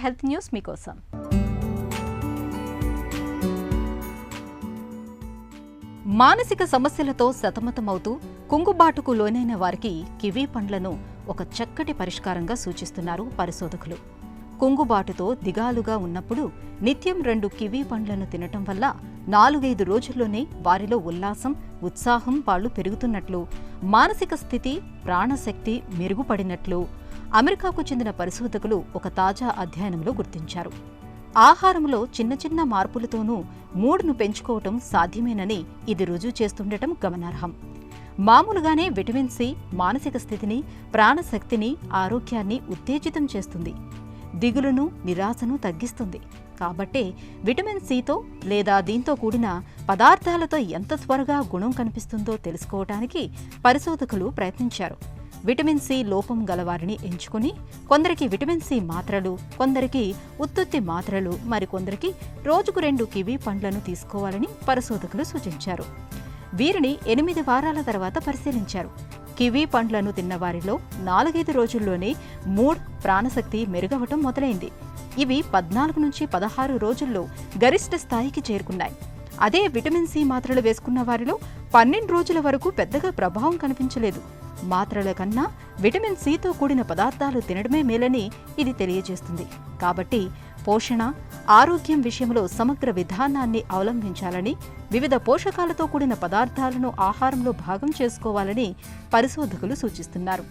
Health news మీకోసం. మానసిక సమస్యలతో సతమతమవుతూ కుంగుబాటుకు లోనైన వారికి కివీ పండ్లను ఒక చక్కటి పరిష్కారంగా సూచిస్తున్నారు పరిశోధకులు. కుంగుబాటుతో దిగాలుగా ఉన్నప్పుడు నిత్యం 2 కివీ పండ్లను తినటం వల్ల 4-5 రోజుల్లోనే వారిలో ఉల్లాసం, ఉత్సాహం పాళ్లు పెరుగుతున్నట్లు, మానసిక స్థితి, ప్రాణశక్తి మెరుగుపడినట్లు అమెరికాకు చెందిన పరిశోధకులు ఒక తాజా అధ్యయనంలో గుర్తించారు. ఆహారంలో చిన్న చిన్న మార్పులతోనూ మూడ్ను పెంచుకోవటం సాధ్యమేనని ఇది రుజువు చేస్తుండటం గమనార్హం. మామూలుగానే విటమిన్ సి మానసిక స్థితిని, ప్రాణశక్తిని, ఆరోగ్యాన్ని ఉత్తేజితం చేస్తుంది. దిగులును, నిరాశను తగ్గిస్తుంది. కాబట్టే విటమిన్ సితో లేదా దీంతో కూడిన పదార్థాలతో ఎంత త్వరగా గుణం కనిపిస్తుందో తెలుసుకోవటానికి పరిశోధకులు ప్రయత్నించారు. విటమిన్ సి లోపం గలవారిని ఎంచుకుని కొందరికి విటమిన్ సి మాత్రలు, కొందరికి ఉత్తుత్తి మాత్రలు, మరికొందరికి రోజుకు 2 కివీ పండ్లను తీసుకోవాలని పరిశోధకులు సూచించారు. వీరిని 8 వారాల తర్వాత పరిశీలించారు. కివీ పండ్లను తిన్నవారిలో 4-5 రోజుల్లోనే మూడ్, ప్రాణశక్తి మెరుగవటం మొదలైంది. ఇవి 14 నుంచి 16 రోజుల్లో గరిష్ట స్థాయికి చేరుకున్నాయి. అదే విటమిన్ సి మాత్రలు వేసుకున్న వారిలో 12 రోజుల వరకు పెద్దగా ప్రభావం కనిపించలేదు. మాత్రల కన్నా విటమిన్ సితో కూడిన పదార్థాలు తినడమే మేలని ఇది తెలియజేస్తుంది. కాబట్టి పోషణ, ఆరోగ్యం విషయంలో సమగ్ర విధానాన్ని అవలంబించాలని, వివిధ పోషకాలతో కూడిన పదార్థాలను ఆహారంలో భాగం చేసుకోవాలని పరిశోధకులు సూచిస్తున్నారు.